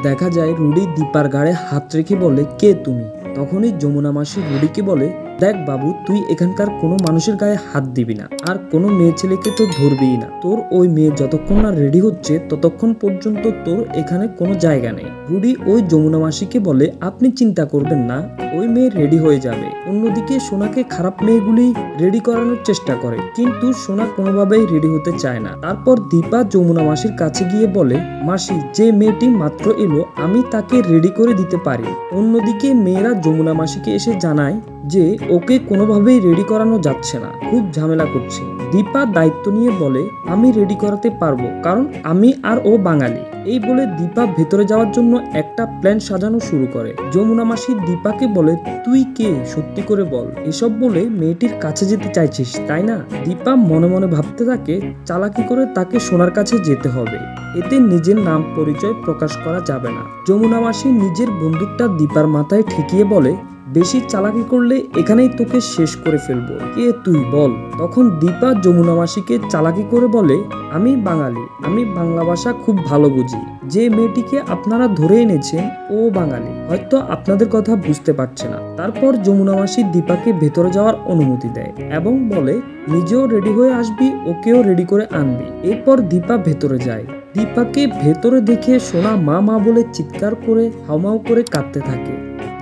দেখা যায় রুডি দীপার গাড়ে হাত রেখে বলে, কে তুমি? তখনই যমুনা মাসি রুডিকে বলে, দেখ বাবু, তুই এখানকার কোনো মানুষের গায়ে হাত দিবি না, আর কোনো মেয়ে ছেলেকে তো ধরবিই না। তোর ওই মেয়ে যতক্ষণ না রেডি হচ্ছে ততক্ষণ পর্যন্ত তোর এখানে কোনো জায়গা নেই। রুডি ওই যমুনা মাসিকে বলে, আপনি চিন্তা করবেন না, ওই মেয়ে রেডি হয়ে যাবে। অন্যদিকে সোনাকে খারাপ মেয়েগুলি রেডি করানোর চেষ্টা করে, কিন্তু সোনা কোনোভাবেই রেডি হতে চায় না। তারপর দীপা যমুনা মাসির কাছে গিয়ে বলে, মাসি, যে মেয়েটি মাত্র এলো আমি তাকে রেডি করে দিতে পারি। অন্যদিকে মেয়েরা যমুনা মাসিকে এসে জানায় যে ওকে কোনোভাবেই রেডি করানো যাচ্ছে না, খুব ঝামেলা করছে। দীপা দায়িত্ব নিয়ে বলে, আমি রেডি করাতে পারবো, কারণ আমি আর ও বাঙালি। এই বলে দীপা ভেতরে যাওয়ার জন্য একটা প্ল্যান সাজানো শুরু করে। যমুনা মাসি দীপাকে বলে, তুই কে, সত্যি করে বল। এসব বলে মেয়েটির কাছে যেতে চাইছিস তাই না? দীপা মনে মনে ভাবতে থাকে, চালাকি করে তাকে সোনার কাছে যেতে হবে, এতে নিজের নাম পরিচয় প্রকাশ করা যাবে না। যমুনা মাসি নিজের বন্দুকটা দীপার মাথায় ঠেকিয়ে বলে, বেশি চালাকি করলে এখানেই তোকে শেষ করে ফেলবো, কে তুই বল। তখন দীপা যমুনা মাসিকে চালাকি করে বলে, আমি বাঙালি, আমি বাংলা ভাষা খুব ভালো বুঝি। যে মেয়েটিকে আপনারা ধরে এনেছেন ও বাঙালি, হয়তো আপনাদের কথা বুঝতে পারছে না। তারপর যমুনা মাসি দীপাকে ভেতরে যাওয়ার অনুমতি দেয় এবং বলে, নিজেও রেডি হয়ে আসবি, ওকেও রেডি করে আনবি। এরপর দীপা ভেতরে যায়। দীপাকে ভেতরে দেখে সোনা মা মা বলে চিৎকার করে হাউমাউ করে কাঁদতে থাকে।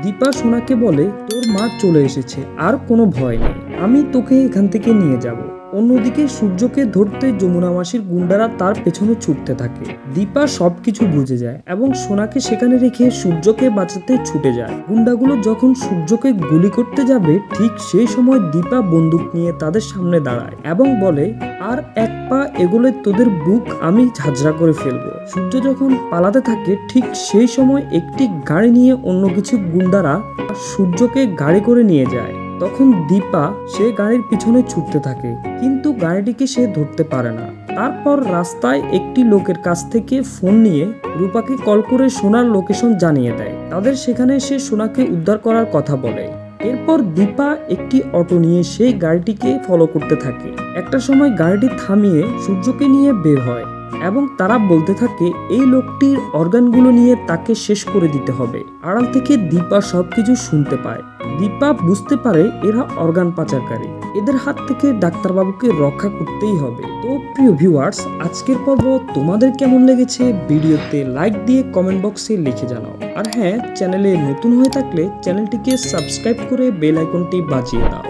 দীপা সোনাকে বলে, তোর মা চলে এসেছে, আর কোনো ভয় নেই, আমি তোকে এখান থেকে নিয়ে যাব। অন্যদিকে সূর্যকে ধরতে যমুনা মাসির গুন্ডারা তার পেছনে ছুটতে থাকে। দীপা সবকিছু বুঝে যায় এবং সোনাকে সেখানে রেখে সূর্যকে বাঁচাতে ছুটে যায়। গুন্ডাগুলো যখন সূর্যকে গুলি করতে যাবে, ঠিক সেই সময় দীপা বন্দুক নিয়ে তাদের সামনে দাঁড়ায় এবং বলে, আর এক পা এগোলে তোদের বুক আমি ঝাঁঝরা করে ফেলবো। সূর্য যখন পালাতে থাকে, ঠিক সেই সময় একটি গাড়ি নিয়ে অন্য কিছু গুন্ডারা সূর্যকে গাড়ি করে নিয়ে যায়। তখন দীপা সে গাড়ির পিছনে ছুটতে থাকে, কিন্তু গাড়িটিকে সে ধরতে পারে না। তারপর রাস্তায় একটি লোকের কাছ থেকে ফোন নিয়ে রূপাকে কল করে সোনার লোকেশন জানিয়ে দেয়। তাদের সেখানে সে সোনাকে উদ্ধার করার কথা বলে। এরপর দীপা একটি অটো নিয়ে সেই গাড়িটিকে ফলো করতে থাকে। একটা সময় গাড়িটি থামিয়ে সূর্যকে নিয়ে বের হয় এবং তারা বলতে থাকে, এই লোকটির অর্গানগুলো নিয়ে তাকে শেষ করে দিতে হবে। আড়াল থেকে দীপা সবকিছু শুনতে পায়। দীপা বুঝতে পারে এরা অর্গান পাচারকারী, এদের হাত থেকে ডাক্তারবাবুকে রক্ষা করতেই হবে। তো প্রিয় ভিউয়ার্স, আজকের পর্ব তোমাদের কেমন লেগেছে ভিডিওতে লাইক দিয়ে কমেন্ট বক্সে লিখে জানাও। আর হ্যাঁ, চ্যানেলে নতুন হয়ে থাকলে চ্যানেলটিকে সাবস্ক্রাইব করে বেল আইকনটি বাজিয়ে দাও।